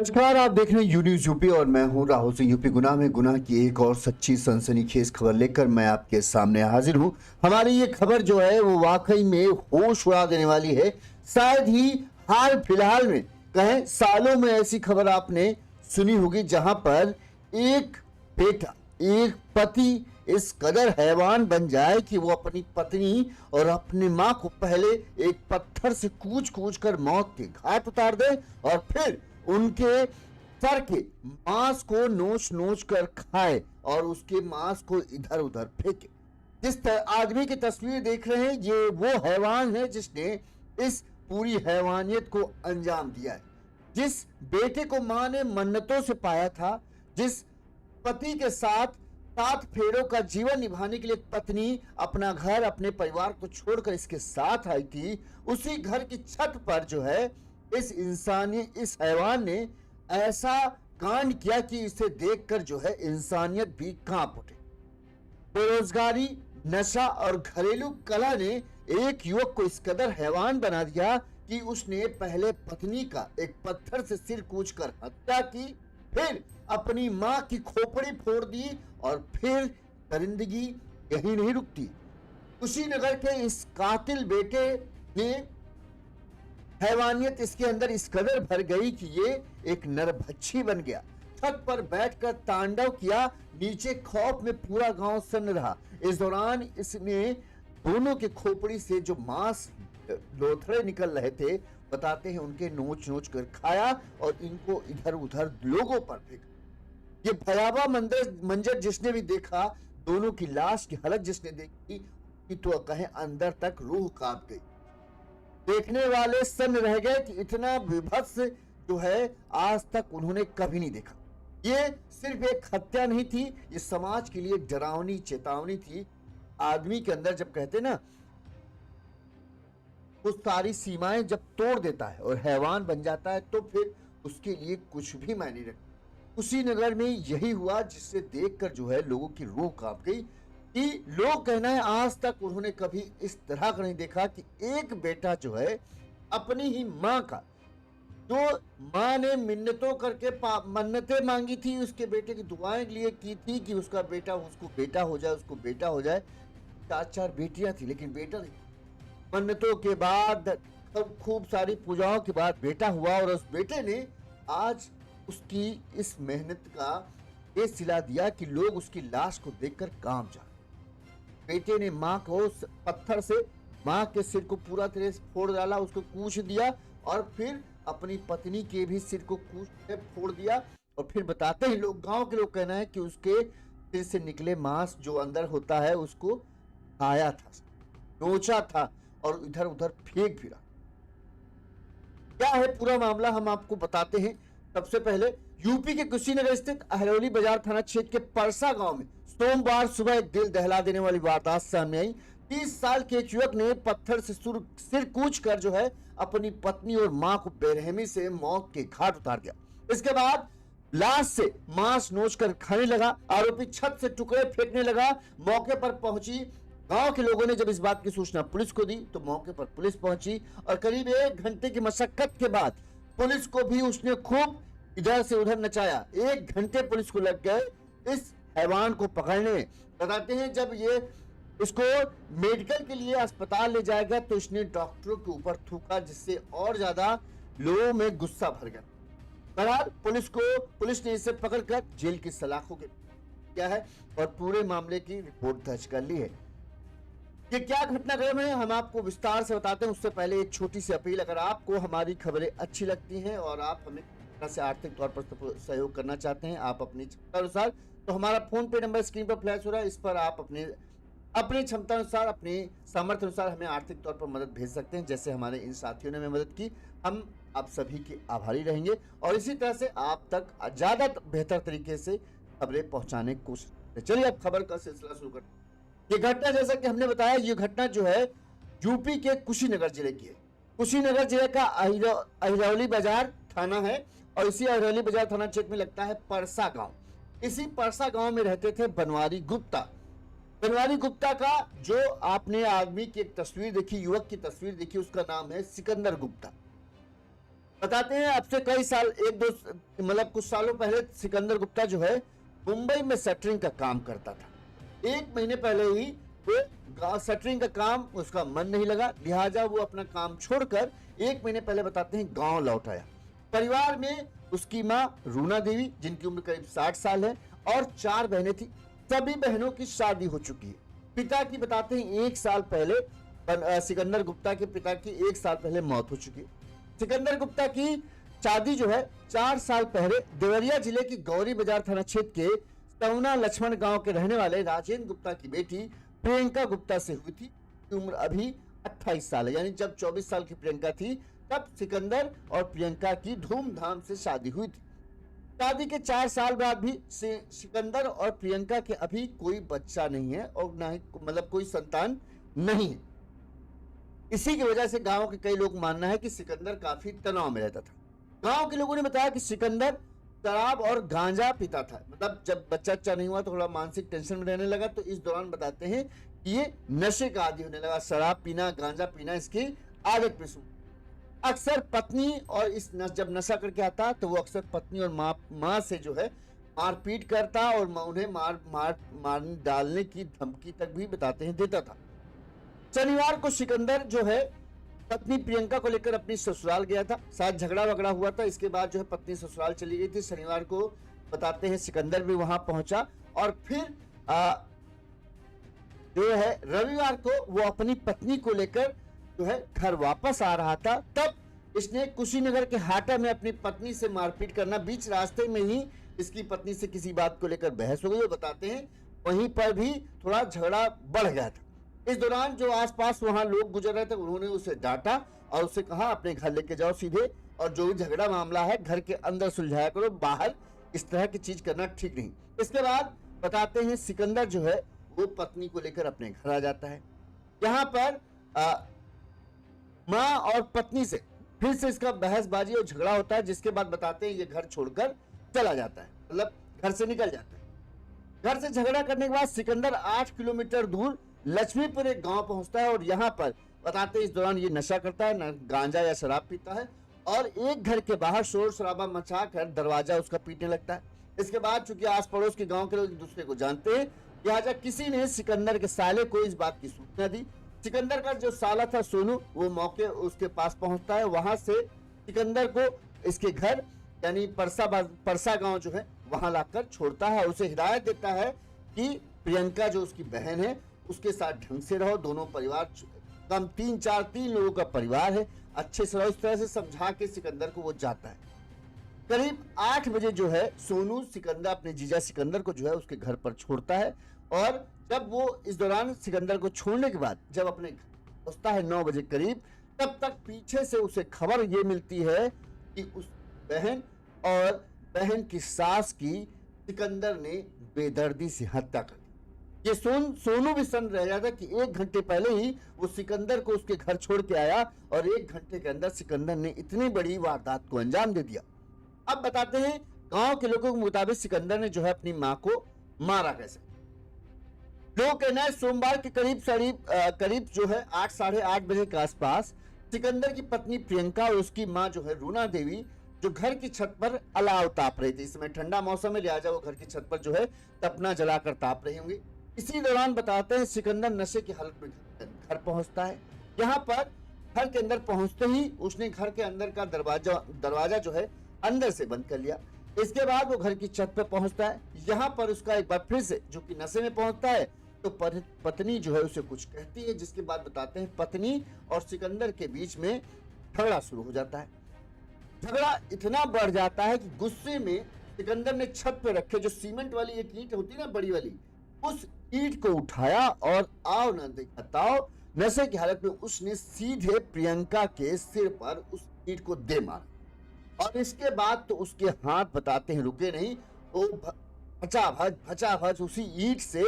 नमस्कार, आप देख रहे हैं यू न्यूज़ यूपी और मैं हूं राहुल सिंह। यूपी गुनाह में गुनाह की एक और सच्ची सनसनीखेज खबर लेकर मैं आपके सामने हाजिर हूं। हमारी ये खबर जो है वो वाकई में होश उड़ा देने वाली है। शायद ही हाल फिलहाल में कहें सालों में ऐसी खबर आपने सुनी होगी जहां पर एक बेटा, एक पति इस कदर हैवान बन जाए कि वो अपनी पत्नी और अपनी मां को पहले एक पत्थर से कूच कूच कर मौत के घाट उतार दे और फिर उनके सर के मांस को नोच नोच कर खाए और उसके मांस को इधर उधर फेंके। जिस आदमी की तस्वीर देख रहे हैं ये वो हैवान है जिसने इस पूरी हैवानियत को अंजाम दिया है। जिस बेटे को मां ने मन्नतों से पाया था, जिस पति के साथ 7 फेरों का जीवन निभाने के लिए पत्नी अपना घर अपने परिवार को छोड़कर इसके साथ आई थी, उसी घर की छत पर जो है इस हैवान ने ऐसा कांड किया कि इसे देखकर जो है इंसानियत भी कांप उठे। बेरोजगारी, नशा और घरेलू कलह ने एक युवक को इस कदर हैवान बना दिया कि उसने पहले पत्नी का एक पत्थर से सिर कूचकर हत्या की, फिर अपनी मां की खोपड़ी फोड़ दी और फिर दरिंदगी यही नहीं रुकती। कुशीनगर के इस कातिल बेटे ने हैवानियत इसके अंदर इस कदर भर गई कि ये एक नरभक्षी बन गया। छत पर बैठकर तांडव किया, नीचे खौफ में पूरा गांव सन्न रहा। इस दौरान इसने दोनों के खोपड़ी से जो मांस लोथड़े निकल रहे थे, बताते हैं उनके नोच नोच कर खाया और इनको इधर उधर लोगों पर फेंका। ये भयावह मंजर जिसने भी देखा, दोनों की लाश की हालत जिसने देखी कि तो कहें अंदर तक रूह कांप गई। देखने वाले सन्न रह गए कि इतना विभत्स जो है आज तक उन्होंने कभी नहीं देखा। ये सिर्फ एक हत्या नहीं थी, ये समाज के लिए डरावनी चेतावनी थी। आदमी के अंदर जब कहते ना कुछ सारी सीमाएं जब तोड़ देता है और हैवान बन जाता है तो फिर उसके लिए कुछ भी मायने रखता। कुशीनगर में यही हुआ जिससे देखकर जो है लोगों की रूह कांप गई कि लोग कहना है आज तक उन्होंने कभी इस तरह का नहीं देखा कि एक बेटा जो है अपनी ही मां का, जो मां ने मिन्नतों करके मन्नतें मांगी थी, उसके बेटे की दुआएं लिए की थी कि उसका बेटा उसको बेटा हो जाए, उसको बेटा हो जाए। 4 बेटियां थी लेकिन बेटा नहीं। मन्नतों के बाद खूब सारी पूजाओं के बाद बेटा हुआ और उस बेटे ने आज उसकी इस मेहनत का ये सिला दिया कि लोग उसकी लाश को देखकर कांप जाए। बेटे ने मां को पत्थर से मां के सिर को पूरा तरह से फोड़ डाला, उसको कूच दिया और फिर अपनी पत्नी के भी सिर को कूच के फोड़ दिया। और फिर बताते हैं लोग, गांव के लोग कहना है कि उसके सिर से निकले मांस जो अंदर होता है उसको खाया था, नोचा था और इधर उधर फेंक फिरा। क्या है पूरा मामला हम आपको बताते हैं। सबसे पहले यूपी के कुशीनगर स्थित अहरौली बाजार थाना क्षेत्र के परसा गांव में सोमवार सुबह एक दिल दहला देने वाली वारदात सामने आई। 30 साल के एक युवक ने पत्थर से सिर कूच कर जो है अपनी पत्नी और मां को बेरहमी से मौत के घाट उतार दिया। इसके बाद लाश से मांस नोच कर खाने लगा। आरोपी छत से टुकड़े फेंकने लगा। मौके पर पहुंची गांव के लोगों ने जब इस बात की सूचना पुलिस को दी तो मौके पर पुलिस पहुंची और करीब 1 घंटे की मशक्कत के बाद पुलिस को भी उसने खूब इधर से उधर नचाया। 1 घंटे पुलिस को लग गए इस हैवान को पकड़ने में। बताते हैं जब ये इसको मेडिकल के लिए अस्पताल ले जाएगा तो इसने डॉक्टरों के ऊपर थूका, जिससे और ज्यादा लोगों में गुस्सा भर गया। बहरहाल पुलिस ने इसे पकड़कर जेल की सलाखों के किया है और पूरे मामले की रिपोर्ट दर्ज कर ली है। ये क्या घटनाक्रम है हम आपको विस्तार से बताते हैं। उससे पहले एक छोटी सी अपील, अगर आपको हमारी खबरें अच्छी लगती हैं और आप हमें से आर्थिक तौर पर सहयोग करना चाहते हैं आप अपनी क्षमता अनुसार, तो हमारा फोन पे नंबर स्क्रीन पर फ्लैश हो रहा है, इस पर आप अपनी क्षमता अनुसार, अपने सामर्थ्य अनुसार हमें आर्थिक तौर पर मदद भेज सकते हैं। जैसे हमारे इन साथियों ने हमें मदद की, हम आप सभी के आभारी रहेंगे और इसी तरह से आप तक ज्यादा बेहतर तरीके से खबरें पहुंचाने की कोशिश। चलिए अब खबर का सिलसिला शुरू करते हैं। ये घटना जैसा कि हमने बताया, ये घटना जो है यूपी के कुशीनगर जिले की है। कुशीनगर जिले का अहिरौली बाजार थाना है और इसी अहिरौली बाजार थाना क्षेत्र में लगता है परसा गांव। इसी परसा गांव में रहते थे बनवारी गुप्ता। बनवारी गुप्ता का जो आपने आदमी की एक तस्वीर देखी, युवक की तस्वीर देखी, उसका नाम है सिकंदर गुप्ता। बताते हैं अब से कई साल, एक दो मतलब कुछ सालों पहले सिकंदर गुप्ता जो है मुंबई में शटरिंग का काम करता था। एक महीने पहले ही वो शटरिंग का काम उसका मन नहीं लगा, लिहाजा वो अपना काम छोड़कर एक महीने पहले बताते हैं गांव लौट आया। परिवार में उसकी माँ रूना देवी जिनकी उम्र करीब 60 साल है और 4 बहनें थी। सभी बहनों की शादी हो चुकी है। पिता की बताते हैं 1 साल पहले सिकंदर गुप्ता के पिता की 1 साल पहले मौत हो चुकी है। सिकंदर गुप्ता की शादी जो है 4 साल पहले देवरिया जिले की गौरी बाजार थाना क्षेत्र के सवना लक्ष्मण गांव के रहने वाले राजेंद्र गुप्ता की बेटी प्रियंका गुप्ता से हुई थी। उम्र अभी 28 साल है, यानी जब 24 साल की प्रियंका थी तब सिकंदर और प्रियंका की धूमधाम से शादी हुई थी। शादी के 4 साल बाद भी सिकंदर और प्रियंका के अभी कोई बच्चा नहीं है और ना ही मतलब कोई संतान नहीं है। इसी की वजह से गांव के कई लोग मानना है कि सिकंदर काफी तनाव में रहता था। गांव के लोगों ने बताया कि सिकंदर शराब और गांजा पीता था, मतलब जब बच्चा नहीं हुआ तो थोड़ा मानसिक टेंशन में रहने लगा, तो इस दौरान बताते हैं कि ये नशे का आदी होने लगा। शराब पीना, गांजा पीना इसकी आदत में शुरू। अक्सर पत्नी और जब नशा करके आता तो वो अक्सर पत्नी और माँ से जो है मारपीट करता और उन्हें मार डालने की धमकी तक भी बताते हैं देता था। शनिवार को सिकंदर जो है पत्नी प्रियंका को लेकर अपनी ससुराल गया था। शायद झगड़ा वगड़ा हुआ था, इसके बाद जो है पत्नी ससुराल चली गई थी। शनिवार को बताते हैं सिकंदर भी वहां पहुंचा और फिर जो है रविवार को वो अपनी पत्नी को लेकर जो है घर वापस आ रहा था। तब इसने कुशीनगर के हाटा में अपनी पत्नी से मारपीट करना, बीच रास्ते में ही इसकी पत्नी से किसी बात को लेकर बहस हो गई। वो बताते हैं वहीं पर भी थोड़ा झगड़ा बढ़ गया था। इस दौरान जो आसपास वहां लोग गुजर रहे थे उन्होंने उसे डांटा और उसे कहा अपने घर लेके जाओ सीधे, और जो भी झगड़ा मामला है घर के अंदर सुलझाया करो, बाहर इस तरह की चीज करना ठीक नहीं। इसके बाद बताते हैं सिकंदर जो है वो पत्नी को लेकर अपने घर आ जाता है। यहाँ पर माँ और पत्नी से फिर से इसका बहसबाजी और झगड़ा होता है, जिसके बाद बताते हैं ये घर छोड़कर चला जाता है, मतलब घर से निकल जाता है। घर से झगड़ा करने के बाद सिकंदर 8 किलोमीटर दूर लक्ष्मीपुर एक गांव पहुंचता है और यहाँ पर बताते हैं इस दौरान ये नशा करता है, न गांजा या शराब पीता है और एक घर के बाहर शोर शराबा मचाकर दरवाजा उसका पीटने लगता है। इसके बाद चूंकि आस पड़ोस के गांव के लोग एक दूसरे को जानते हैं, लिहाजा किसी ने सिकंदर के साले को इस बात की सूचना दी। सिकंदर का जो साला था सोनू, वो मौके उसके पास पहुंचता है। वहां से सिकंदर को इसके घर यानी परसा गांव जो है वहां लाकर छोड़ता है। उसे हिदायत देता है कि प्रियंका जो उसकी बहन है उसके साथ ढंग से रहो, दोनों परिवार कम 3 लोगों का परिवार है, अच्छे से रहो। इस तरह से समझा के सिकंदर को वो जाता है। करीब 8 बजे जो है सोनू सिकंदर अपने जीजा सिकंदर को जो है उसके घर पर छोड़ता है और जब वो इस दौरान सिकंदर को छोड़ने के बाद जब अपने घर पहुंचता है 9 बजे करीब, तब तक पीछे से उसे खबर ये मिलती है कि उस बहन और बहन की सास की सिकंदर ने बेदर्दी से हत्या कर दी। ये सोनू भी सन रह जाता कि 1 घंटे पहले ही वो सिकंदर को उसके घर छोड़ के आया और 1 घंटे के अंदर सिकंदर ने इतनी बड़ी वारदात को अंजाम दे दिया। अब बताते हैं गांव के लोगों के मुताबिक सिकंदर ने जो है अपनी मां को मारा कैसे। लोग कहना है सोमवार के करीब जो है 8 साढ़े 8 बजे के आसपास सिकंदर की पत्नी प्रियंका और उसकी मां जो है रूना देवी जो घर की छत पर अलाव ताप रही थी। इस समय ठंडा मौसम है, लिहाजा वो घर की छत पर जो है तपना जलाकर ताप रही होंगी। इसी दौरान बताते हैं सिकंदर नशे की हालत में घर पहुंचता है। यहाँ पर घर के अंदर पहुंचते ही उसने घर के अंदर का दरवाजा जो है अंदर से बंद कर लिया। इसके बाद वो घर की छत पर पहुंचता है। यहाँ पर उसका एक बार फिर से जो कि नशे में पहुंचता है तो पत्नी जो है उसे कुछ कहती है, जिसके बाद बताते हैं पत्नी और सिकंदर के बीच में झगड़ा शुरू हो जाता है। झगड़ा इतना बढ़ जाता है कि गुस्से में सिकंदर ने छत पर रखे जो सीमेंट वाली एक ईंट होती है ना बड़ी वाली, उस ईंट को उठाया और आओ न देखा ताओ नशे की हालत में उसने सीधे प्रियंका के सिर पर उस ईंट को दे मारा और इसके बाद तो उसके हाथ बताते हैं रुके नहीं, वो भचाभच उसी ईंट से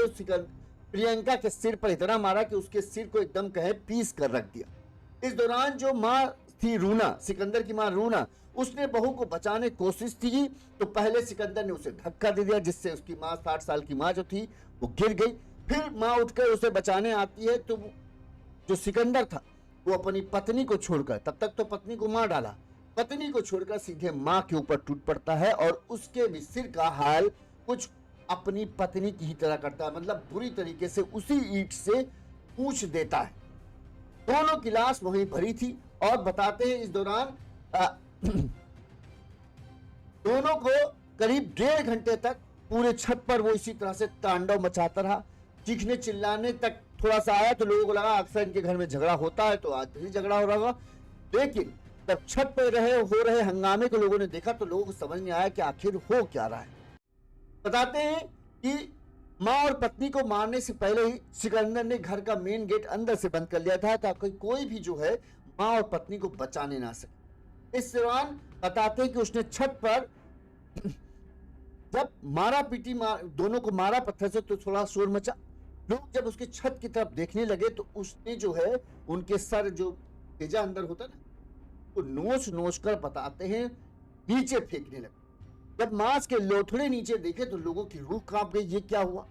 प्रियंका के सिर पर इतना मारा कि उसके सिर को एकदम कहे पीस कर रख दिया। इस दौरान जो माँ थी रूना, सिकंदर की माँ रूना, उसने बहू को बचाने की कोशिश की तो पहले सिकंदर ने उसे धक्का दे दिया, जिससे उसकी माँ 60 साल की माँ जो थी वो गिर गई। फिर माँ उठकर उसे बचाने आती है तो जो सिकंदर था वो अपनी पत्नी को छोड़कर, तब तक तो पत्नी को मार डाला, पत्नी को छोड़कर सीधे मां के ऊपर टूट पड़ता है और उसके भी सिर का हाल कुछ अपनी पत्नी की ही तरह करता है, मतलब बुरी तरीके से उसी ईंट से पूंछ देता है। दोनों की लाश वहीं भरी थी और बताते हैं इस दौरान दोनों को करीब 1.5 घंटे तक पूरे छत पर वो इसी तरह से तांडव मचाता रहा। चीखने चिल्लाने तक थोड़ा सा आया तो लोगों को लगा अक्सर इनके घर में झगड़ा होता है, तो आज भी झगड़ा हो रहा होगा। लेकिन जब छत पर हो रहे हंगामे को लोगों ने देखा तो लोगों को समझ में आया कि आखिर हो क्या रहा है। बताते हैं कि मां और पत्नी को मारने से पहले ही सिकंदर ने घर का मेन गेट अंदर से बंद कर लिया था ताकि कोई भी जो है मां और पत्नी को बचाने ना सके। इस दौरान बताते हैं कि उसने छत पर जब मारा पीटी दोनों को मारा पत्थर से तो थोड़ा शोर मचा। लोग जब उसके छत की तरफ देखने लगे तो उसने जो है उनके सर जो तेजा अंदर होता ना तो नोच नोच कर बताते हैं नीचे फेंकने लगे। जब मांस के लोथड़े नीचे देखे तो लोगों की रूह कांप गई, ये क्या हुआ।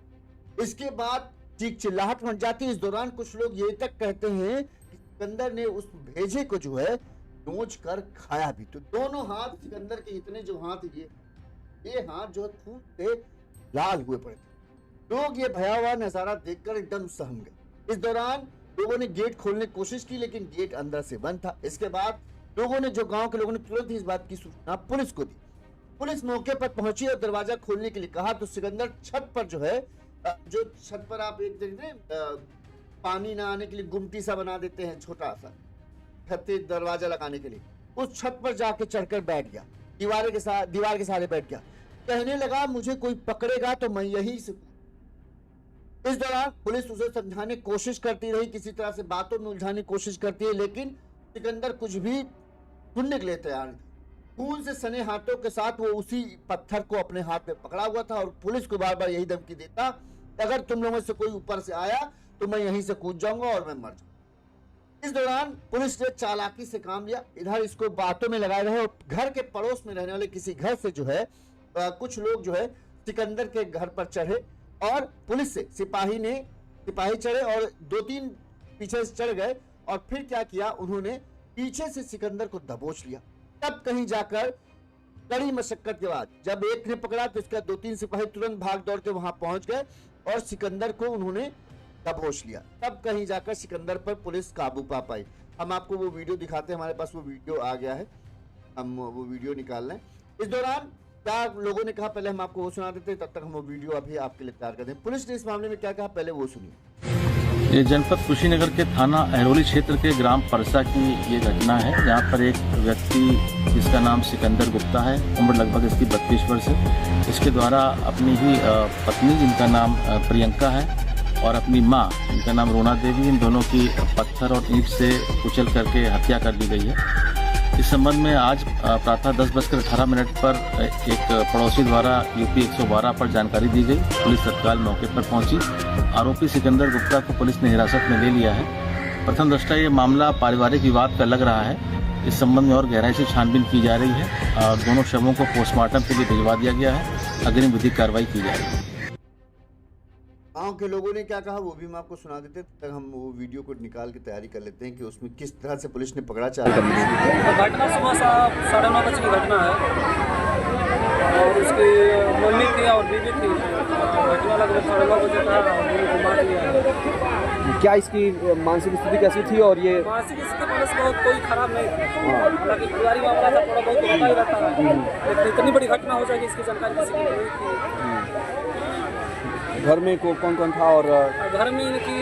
इसके बाद चीख चिल्लाहट मच जाती है। इस दौरान कुछ लोग ये तक कहते हैं कि सिकंदर ने उस भेजे को जो है नोच कर खाया भी। तो दोनों हाथ सिकंदर के इतने जो हाथ ये हाथ जो है खून से लाल हुए पड़े थे। लोग ये भयावह नजारा देखकर एकदम सहम गए। इस दौरान लोगों ने गेट खोलने की कोशिश की लेकिन गेट अंदर से बंद था। इसके बाद लोगों ने गांव के लोगों ने तुरंत ही इस बात की सूचना पुलिस को दी। पुलिस मौके पर पहुंची और दरवाजा खोलने के लिए कहा तो सिकंदर छत पर जो है जो छत पर आप एक देखते पानी ना आने के लिए गुमटी सा बना देते हैं छोटा सा छत दरवाजा लगाने के लिए, उस छत पर जाके चढ़कर बैठ गया। दीवार के सहारे बैठ गया। कहने लगा मुझे कोई पकड़ेगा तो मैं यहीं से। इस दौरान पुलिस उसे समझाने की कोशिश करती रही, किसी तरह से बातों में उलझाने की कोशिश करती है लेकिन सिकंदर कुछ भी सुनने के लिए तैयार नहीं। खून से सने हाथों के साथ वो उसी पत्थर को अपने हाथ में पकड़ा हुआ था और पुलिस को बार बार यही धमकी देता अगर तुम लोगों से कोई ऊपर से आया तो मैं यहीं से कूद जाऊंगा और मैं मर जाऊंगा। इस दौरान पुलिस ने चालाकी से काम लिया, इधर इसको बातों में लगाए रहे और घर के पड़ोस में रहने वाले किसी घर से जो है कुछ लोग जो है सिकंदर के घर पर चढ़े और पुलिस से सिपाही चढ़े और 2-3 पीछे से चढ़ गए और फिर क्या किया उन्होंने पीछे से सिकंदर को दबोच लिया। तब कहीं जाकर कड़ी मशक्कत के बाद जब एक ने पकड़ा तो इसका 2-3 सिपाही तुरंत भाग दौड़ के वहां पहुंच गए और सिकंदर को उन्होंने दबोच लिया। तब कहीं जाकर सिकंदर पर पुलिस काबू पा पाई। हम आपको वो वीडियो दिखाते हैं, हमारे पास वो वीडियो आ गया है, हम वो वीडियो निकाल लें। इस दौरान क्या लोगों ने कहा पहले हम आपको वो सुना देते हैं, तब तक हम वो वीडियो अभी आपके लिए तैयार करते हैं। पुलिस ने इस मामले में क्या कहा पहले वो सुनिए। ये जनपद कुशीनगर के थाना अहरोली क्षेत्र के ग्राम परसा की ये घटना है जहाँ पर एक व्यक्ति जिसका नाम सिकंदर गुप्ता है, उम्र लगभग इसकी 32 वर्ष है, इसके द्वारा अपनी ही पत्नी जिनका नाम प्रियंका है और अपनी माँ जिनका नाम रोना देवी, इन दोनों की पत्थर और ईंट से कुचल करके हत्या कर दी गई है। इस संबंध में आज प्रातः 10:18 पर एक पड़ोसी द्वारा यूपी 112 पर जानकारी दी गई। पुलिस तत्काल मौके पर पहुंची। आरोपी सिकंदर गुप्ता को पुलिस ने हिरासत में ले लिया है। प्रथम दृष्टया ये मामला पारिवारिक विवाद का लग रहा है। इस संबंध में और गहराई से छानबीन की जा रही है और दोनों शवों को पोस्टमार्टम के लिए भिजवा दिया गया है। अग्रिम विधिक कार्रवाई की जा रही है। गांव के लोगों ने क्या कहा वो भी हम आपको सुना देते हैं। तक हम वो वीडियो को निकाल के तैयारी कर लेते हैं कि उसमें किस तरह से पुलिस ने पकड़ा चाल कर घटना सुबह 9:30 बजे की घटना है और उसकी मम्मी थी और बीवी थी। घटना लगभग 9:30 बजे का और मार दिया है। क्या इसकी मानसिक स्थिति कैसी थी और ये मानसिक स्थिति पुलिस बहुत कोई खराब नहीं थी। हालांकि परिवारिक मामला था, थोड़ा बहुत होता ही रहता है लेकिन इतनी बड़ी घटना हो जाएगी इसकी जानकारी किसी को नहीं थी। घर में कौन कौन था और घर में इनकी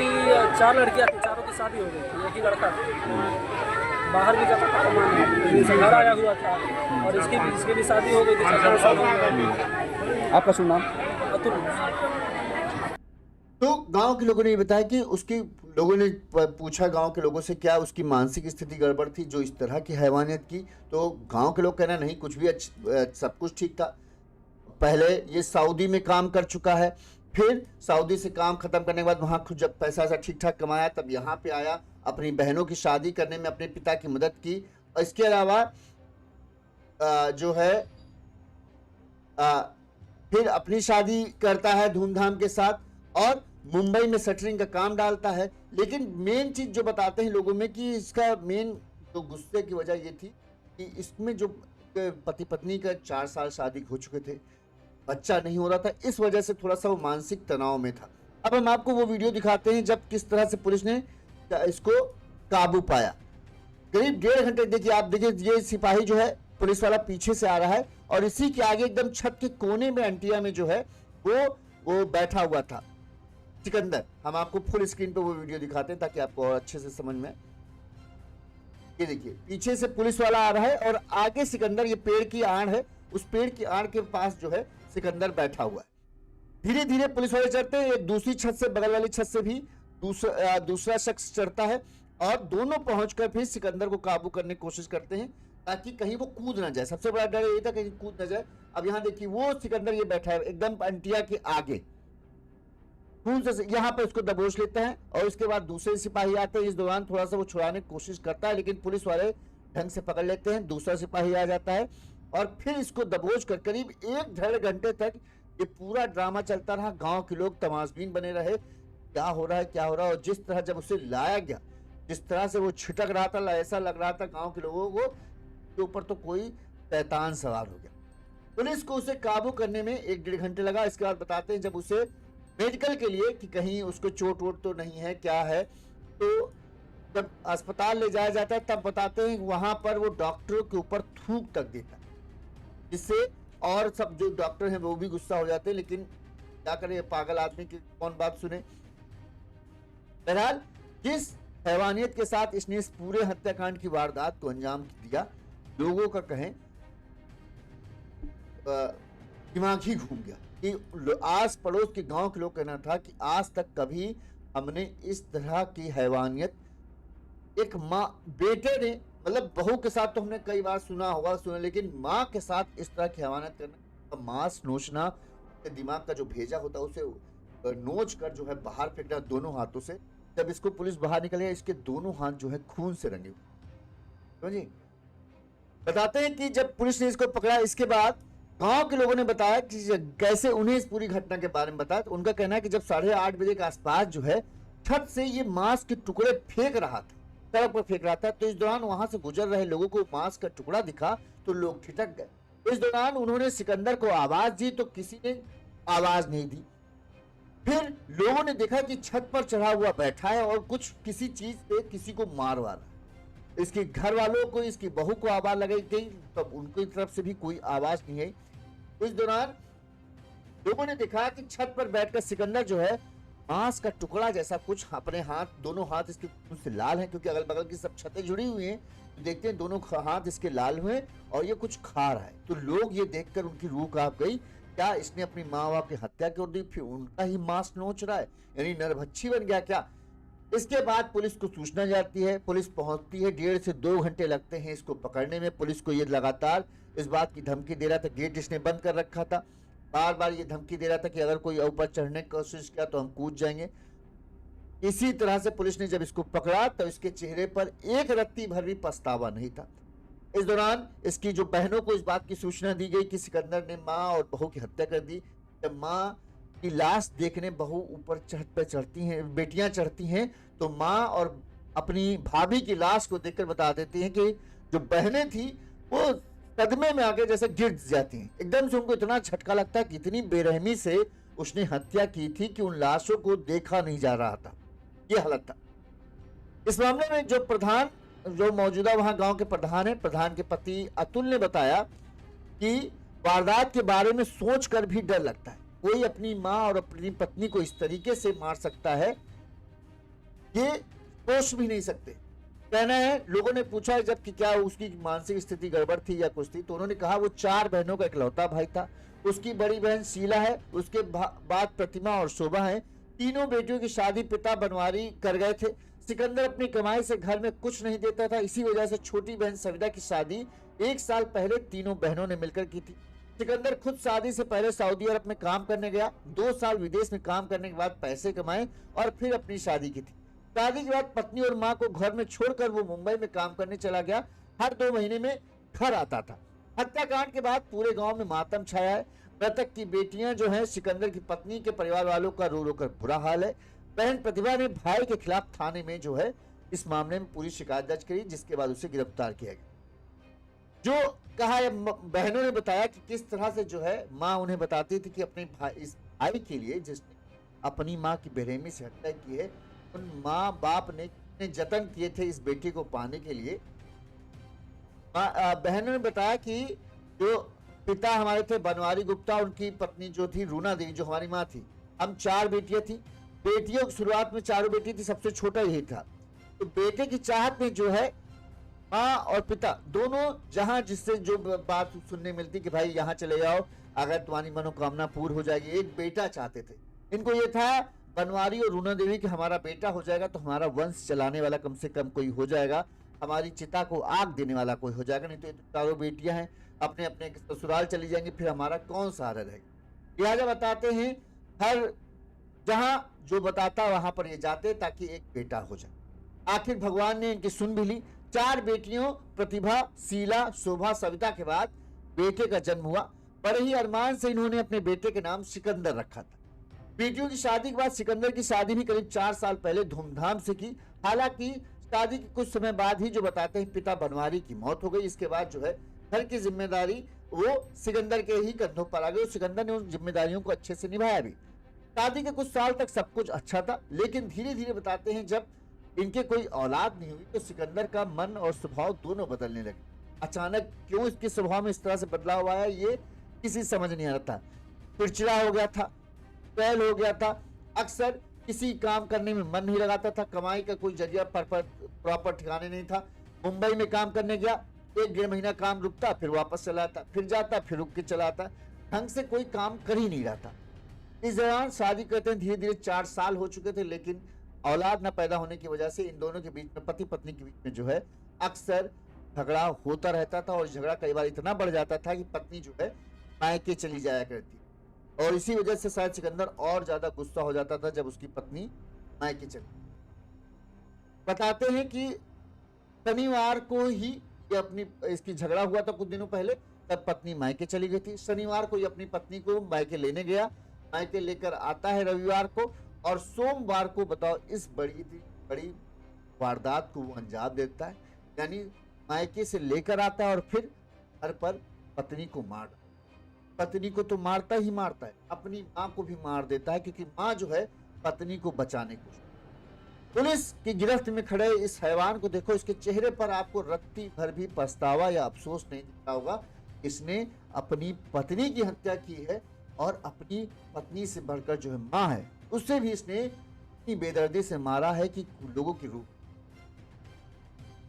4 लड़कियां थी, चारों की शादी हो गई थी, एक ही लड़का था बाहर भी जाता था कमाने, घर आया हुआ था और इसकी भी शादी हो गई थी 4 साल हो। आपका शुभ नाम? अतुल। तो गांव के लोगों ने ये बताया कि उसकी लोगों ने पूछा गांव के लोगों से क्या उसकी मानसिक स्थिति गड़बड़ थी जो इस तरह की हैवानियत की, तो गांव के लोग कहना नहीं कुछ भी सब कुछ ठीक था। पहले ये सऊदी में काम कर चुका है, फिर सऊदी से काम खत्म करने के बाद वहाँ खुद जब पैसा ठीक ठाक कमाया तब यहाँ पे आया, अपनी बहनों की शादी करने में अपने पिता की मदद की। और इसके अलावा जो है फिर अपनी शादी करता है धूमधाम के साथ और मुंबई में शटरिंग का काम डालता है। लेकिन मेन चीज जो बताते हैं लोगों में कि इसका मेन जो गुस्से की वजह ये थी कि इसमें जो पति पत्नी का 4 साल शादी हो चुके थे, बच्चा नहीं हो रहा था, इस वजह से थोड़ा सा वो मानसिक तनाव में था। अब हम आपको वो वीडियो दिखाते हैं जब किस तरह से पुलिस ने इसको काबू पाया। करीब 1.5 घंटे, देखिए आप, देखिए ये सिपाही जो है पुलिस वाला पीछे से आ रहा है और इसी के आगे एकदम छत के कोने में अंटिया में जो है वो बैठा हुआ था सिकंदर। हम आपको फुल स्क्रीन पे वो वीडियो दिखाते हैं ताकि आपको और अच्छे से समझ में। ये देखिए पीछे से पुलिस वाला आ रहा है और आगे सिकंदर, ये पेड़ की आड़ है, उस पेड़ की आड़ के पास जो है सिकंदर बैठा हुआ है। धीरे धीरे पुलिस वाले चढ़ते हैं, एक दूसरी छत से, बगल वाली छत से भी दूसरा शख्स चढ़ता है और दोनों पहुंचकर फिर सिकंदर को काबू करने की कोशिश करते हैं ताकि कहीं वो कूद ना जाए। सबसे बड़ा डर यही था कहीं कूद ना जाए। अब यहाँ देखिए वो सिकंदर ये बैठा है एकदम अंटिया के आगे, खून से यहाँ पर उसको दबोच लेता है और उसके बाद दूसरे सिपाही आते हैं। इस दौरान थोड़ा सा वो छुड़ाने की कोशिश करता है लेकिन पुलिस वाले ढंग से पकड़ लेते हैं। दूसरा सिपाही आ जाता है और फिर इसको दबोच कर करीब 1.5 घंटे तक ये पूरा ड्रामा चलता रहा। गांव के लोग तमाशबीन बने रहे, क्या हो रहा है क्या हो रहा है। और जिस तरह जब उसे लाया गया, जिस तरह से वो छिटक रहा था, ऐसा लग रहा था गांव के लोगों को के ऊपर तो कोई शैतान सवार हो गया। पुलिस को उसे काबू करने में 1-1.5 घंटे लगा। इसके बाद बताते हैं जब उसे मेडिकल के लिए कि कहीं उसको चोट वोट तो नहीं है, क्या है, तो जब अस्पताल ले जाया जाता है तब बताते हैं वहां पर वो डॉक्टरों के ऊपर थूक तक देता है, जिससे और सब जो डॉक्टर हैं वो भी गुस्सा हो जाते हैं। लेकिन क्या करें, पागल आदमी की कौन बात सुने। बहरहाल जिस हैवानियत के साथ इसने इस पूरे हत्याकांड की वारदात को अंजाम दिया, लोगों का कहें दिमाग ही घूम गया कि आस पड़ोस के गांव के लोग कहना था कि आज तक कभी हमने इस तरह की हैवानियत एक माँ बेटे ने, मतलब बहू के साथ तो हमने कई बार सुना, लेकिन माँ के साथ इस तरह की हैवानियत करना, मांस नोचना, दिमाग का जो भेजा होता है उसे नोच कर जो है बाहर फेंकना दोनों हाथों से। जब इसको पुलिस बाहर निकले, इसके दोनों हाथ जो है खून से रंगे हुए। समझिए, बताते हैं कि जब पुलिस ने इसको पकड़ा, इसके बाद गांव के लोगों ने बताया कि कैसे उन्हें इस पूरी घटना के बारे में बताया। तो उनका कहना है कि जब 8:30 बजे के आसपास जो है छत से ये मांस के टुकड़े फेंक रहा था, सड़क पर फेंक रहा था, तो इस दौरान वहां से गुजर रहे लोगों को मांस का टुकड़ा दिखा तो लोग ठिठक गए। इस दौरान उन्होंने सिकंदर को आवाज दी तो किसी ने आवाज नहीं दी। फिर लोगों ने देखा कि छत पर चढ़ा हुआ बैठा है और कुछ किसी चीज से किसी को मारवा रहा है। इसके घर वालों को, इसकी बहू को आवाज लगाई गई, तब उनकी तरफ से भी कोई आवाज नहीं आई। इस दौरान लोगों ने देखा कि छत पर बैठकर सिकंदर जो है मांस का टुकड़ा जैसा कुछ अपने हाथ, दोनों हाथ इसके खून से लाल हैं क्योंकि अगल बगल की सब छतें जुड़ी हुई हैं, तो देखते हैं दोनों हाथ इसके लाल हुए और ये कुछ खा रहा है। तो लोग ये देखकर उनकी रूह कांप गई, क्या इसने अपनी माँ बाप की हत्या कर दी, फिर उनका ही मांस नोच रहा है, यानी नरभक्षी बन गया क्या। इसके बाद पुलिस को सूचना जाती है, पुलिस पहुंचती है, 1.5 से 2 घंटे लगते हैं इसको पकड़ने में। पुलिस को ये लगातार इस बात की धमकी दे रहा था, गेट इसने बंद कर रखा था, बार बार ये धमकी दे रहा था कि अगर कोई ऊपर चढ़ने की कोशिश किया तो हम कूद जाएंगे। इसी तरह से पुलिस ने जब इसको पकड़ा तो इसके चेहरे पर एक रत्ती भर भी पछतावा नहीं था। इस दौरान इसकी जो बहनों को इस बात की सूचना दी गई कि सिकंदर ने माँ और बहू की हत्या कर दी। जब माँ की लाश देखने बहू ऊपर छत पर चढ़ती हैं, बेटियां चढ़ती हैं, तो माँ और अपनी भाभी की लाश को देखकर बता देती हैं कि जो बहनें थी वो सदमे में आके जैसे गिर जाती हैं। एकदम से उनको इतना झटका लगता है कि इतनी बेरहमी से उसने हत्या की थी कि उन लाशों को देखा नहीं जा रहा था, ये हालत था। इस मामले में जो मौजूदा वहां गांव के प्रधान है, प्रधान के पति अतुल ने बताया कि वारदात के बारे में सोचकर भी डर लगता है। कोई अपनी माँ और अपनी पत्नी को इस तरीके से मार सकता है, ये सोच भी नहीं सकते। कहना है, लोगों ने पूछा जब कि क्या उसकी मानसिक स्थिति गड़बड़ थी या कुछ थी, तो उन्होंने कहा वो 4 बहनों का इकलौता भाई था। उसकी बड़ी बहन शीला है, उसके बाद प्रतिमा और शोभा है। तीनों बेटियों की शादी पिता बनवारी कर गए थे। सिकंदर अपनी कमाई से घर में कुछ नहीं देता था, इसी वजह से छोटी बहन सविता की शादी 1 साल पहले तीनों बहनों ने मिलकर की थी। सिकंदर खुद शादी से पहले सऊदी अरब में काम करने गया, 2 साल विदेश में काम करने के बाद पैसे कमाए और फिर अपनी शादी की थी। शादी के बाद पत्नी और मां को घर में छोड़कर वो मुंबई में काम करने चला गया, हर 2 महीने में घर आता था। हत्याकांड के बाद पूरे गांव में मातम छाया है। मृतक की बेटियां जो हैं, सिकंदर की पत्नी के परिवार वालों का रो रो कर बुरा हाल है। बहन प्रतिभा ने भाई के खिलाफ थाने में जो है इस मामले में पूरी शिकायत दर्ज करी, जिसके बाद उसे गिरफ्तार किया गया। जो कहा है बहनों ने बताया कि किस तरह से जो है माँ उन्हें बताती थी कि अपने भाई, इस भाई के लिए जिसने अपनी माँ की बेरहमी से हत्या की है, उन माँ बाप ने कितने जतन किए थे इस बेटी को पाने के लिए। बहनों ने बताया कि जो पिता हमारे थे बनवारी गुप्ता, उनकी पत्नी जो थी रूना देवी जो हमारी माँ थी, हम 4 बेटियां थी। बेटियों की शुरुआत में 4 बेटी थी, सबसे छोटा यही था। तो बेटे की चाहत में जो है माँ और पिता दोनों जहां जिससे जो बात सुनने मिलती कि भाई यहाँ चले जाओ अगर तुम्हारी मनोकामना पूर्ण हो जाएगी, एक बेटा चाहते थे। इनको ये था बनवारी और रूना देवी कि हमारा बेटा हो जाएगा तो हमारा वंश चलाने वाला कम से कम कोई हो जाएगा, हमारी चिता को आग देने वाला कोई हो जाएगा, नहीं तो ये तो चारों बेटियां हैं अपने अपने ससुराल चली जाएंगी, फिर हमारा कौन सहारा रहेगा। लिहाजा बताते हैं हर जहां जो बताता वहां पर ये जाते ताकि एक बेटा हो जाए। आखिर भगवान ने इनकी सुन भी ली। 4 बेटियों प्रतिभा, शीला, शोभा, सविता के बाद बेटे का जन्म हुआ। बड़े ही अरमान से इन्होंने अपने बेटे के नाम सिकंदर रखा था। बेटियों की शादी के बाद सिकंदर की शादी भी करीब 4 साल पहले धूमधाम से की। हालांकि शादी के कुछ समय बाद ही जो बताते हैं पिता बनवारी की मौत हो गई। इसके बाद जो है घर की जिम्मेदारी वो सिकंदर के ही कंधों पर आ गई। सिकंदर ने उन जिम्मेदारियों को अच्छे से निभाया भी। शादी के कुछ साल तक सब कुछ अच्छा था, लेकिन धीरे धीरे बताते हैं जब इनके कोई औलाद नहीं हुई तो सिकंदर का मन और स्वभाव दोनों बदलने लगे। अचानक क्यों इसके स्वभाव में इस तरह से बदलाव आया ये किसी समझ नहीं आ रहा था। चिड़चिड़ा हो गया था, बैल हो गया था, अक्सर किसी काम करने में मन नहीं लगाता था, कमाई का कोई जरिया प्रॉपर ठिकाने नहीं था। मुंबई में काम करने गया, 1-1.5 महीना काम रुकता, फिर वापस चला आता, फिर जाता, फिर रुक के चला आता, ढंग से कोई काम कर ही नहीं रहा था। इस दौरान शादी करते हैं धीरे धीरे 4 साल हो चुके थे, लेकिन औलाद न पैदा होने की वजह से इन दोनों के बीच में, पति पत्नी के बीच में जो है अक्सर झगड़ा होता रहता था। और झगड़ा कई बार इतना बढ़ जाता था कि पत्नी जो है मायके चली जाया करती, और इसी वजह से शायद सिकंदर और ज्यादा गुस्सा हो जाता था जब उसकी पत्नी मायके चली। बताते हैं कि शनिवार को ही ये अपनी इसकी झगड़ा हुआ था कुछ दिनों पहले, तब पत्नी मायके चली गई थी। शनिवार को ये अपनी पत्नी को मायके लेने गया, मायके लेकर आता है रविवार को, और सोमवार को बताओ इस बड़ी वारदात को वो अंजाम देता है। यानी मायके से लेकर आता है और फिर घर पर पत्नी को मार, पत्नी को तो मारता ही मारता है, अपनी माँ को भी मार देता है, क्योंकि माँ जो है पत्नी को बचाने को। पुलिस की गिरफ्त में खड़े इस हैवान को देखो, इसके चेहरे पर आपको रत्ती भर भी पछतावा या अफसोस नहीं दिखता होगा। इसने अपनी पत्नी की हत्या की है और अपनी पत्नी से बढ़कर जो है माँ है उससे भी इसने इतनी बेदर्दी से मारा है कि लोगों की रूह।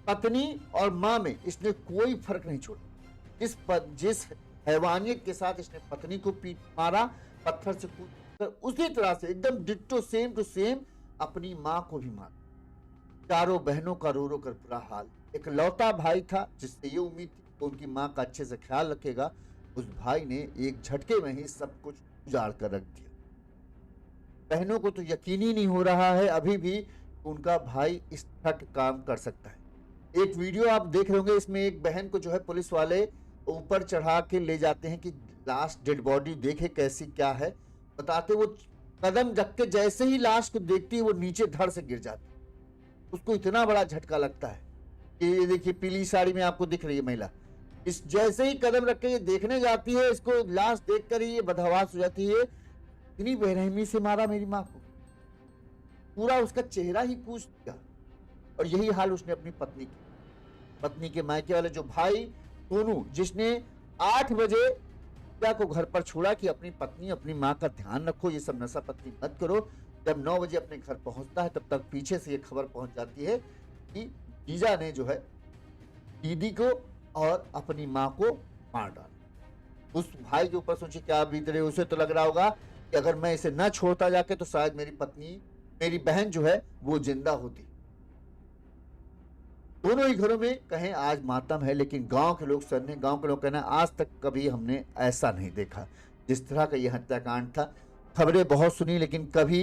पत्नी और माँ में इसने कोई फर्क नहीं छोड़ा। जिस हैवानियत के साथ इसने पत्नी को पीट मारा, पत्थर से कूद, उसी तरह से एकदम डिट्टो सेम टू सेम अपनी माँ को भी मारा। चारों बहनों का रो रो कर बुरा हाल। एक लौता भाई था जिससे ये उम्मीद थी कि उनकी माँ का अच्छे से ख्याल रखेगा, उस भाई ने एक झटके में ही सब कुछ उजाड़ कर रख दिया। बहनों को तो यकीन ही नहीं हो रहा है अभी भी उनका भाई इस तरह के काम कर सकता है। एक वीडियो आप देख रहे होंगे, इसमें एक बहन को जो है पुलिस वाले ऊपर चढ़ा के ले जाते हैं कि लाश डेड बॉडी देखे कैसी क्या है। बताते वो कदम रख के जैसे ही लाश को देखती है वो नीचे धड़ से गिर जाती है। उसको इतना बड़ा झटका लगता है कि ये देखिए पीली साड़ी में आपको दिख रही है महिला, इस जैसे ही कदम रख के ये देखने जाती है, इसको लाश देखकर ही ये बदहवास हो जाती है। इतनी बेरहमी से मारा मेरी माँ को, पूरा उसका चेहरा ही कूच दिया। और यही हाल उसने अपनी पत्नी के मायके वाले जो भाई सोनू, जिसने 8 बजे पिता को घर पर छोड़ा कि अपनी पत्नी अपनी माँ का ध्यान रखो, ये सब नशा पत्नी मत करो। जब 9 बजे अपने घर पहुंचता है तब तक पीछे से ये खबर पहुंच जाती है कि जीजा ने जो है दीदी को और अपनी माँ को मार डाला। उस भाई के ऊपर सोचिए क्या बीत रही, उसे तो लग रहा होगा कि अगर मैं इसे न छोड़ता जाके तो शायद मेरी बहन जो है वो जिंदा होती। दोनों ही घरों में कहें आज मातम है, लेकिन गांव के लोग कहना आज तक कभी हमने ऐसा नहीं देखा जिस तरह का यह हत्याकांड था। खबरें बहुत सुनी लेकिन कभी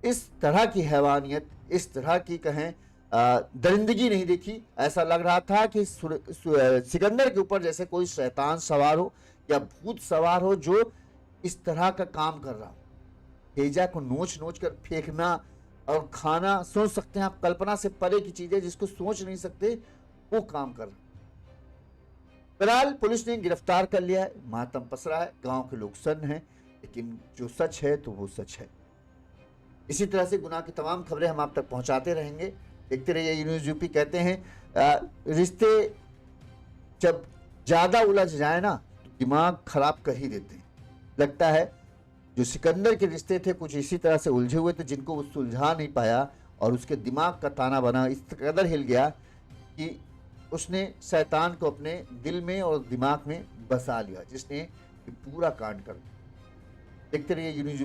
इस तरह की हैवानियत, इस तरह की कहें दरिंदगी नहीं देखी। ऐसा लग रहा था कि सिकंदर के ऊपर जैसे कोई शैतान सवार हो या भूत सवार हो जो इस तरह का काम कर रहा हो। तेजा को नोच कर फेंकना और खाना, सोच सकते हैं आप, कल्पना से परे की चीजें जिसको सोच नहीं सकते वो काम कर रहा। फिलहाल पुलिस ने गिरफ्तार कर लिया है। मातम पसरा है, गांव के लोग सन्न हैं, लेकिन जो सच है तो वो सच है। इसी तरह से गुनाह की तमाम खबरें हम आप तक पहुंचाते रहेंगे। देखते रहिए ये न्यूज़ यूपी। कहते हैं रिश्ते जब ज्यादा उलझ जाए ना तो दिमाग खराब कर ही देते हैं। लगता है जो सिकंदर के रिश्ते थे कुछ इसी तरह से उलझे हुए थे, जिनको वो सुलझा नहीं पाया और उसके दिमाग का ताना बाना इस कदर हिल गया कि उसने शैतान को अपने दिल में और दिमाग में बसा लिया, जिसने ये पूरा कांड कर दिया। देखते रहिए ये न्यूज़।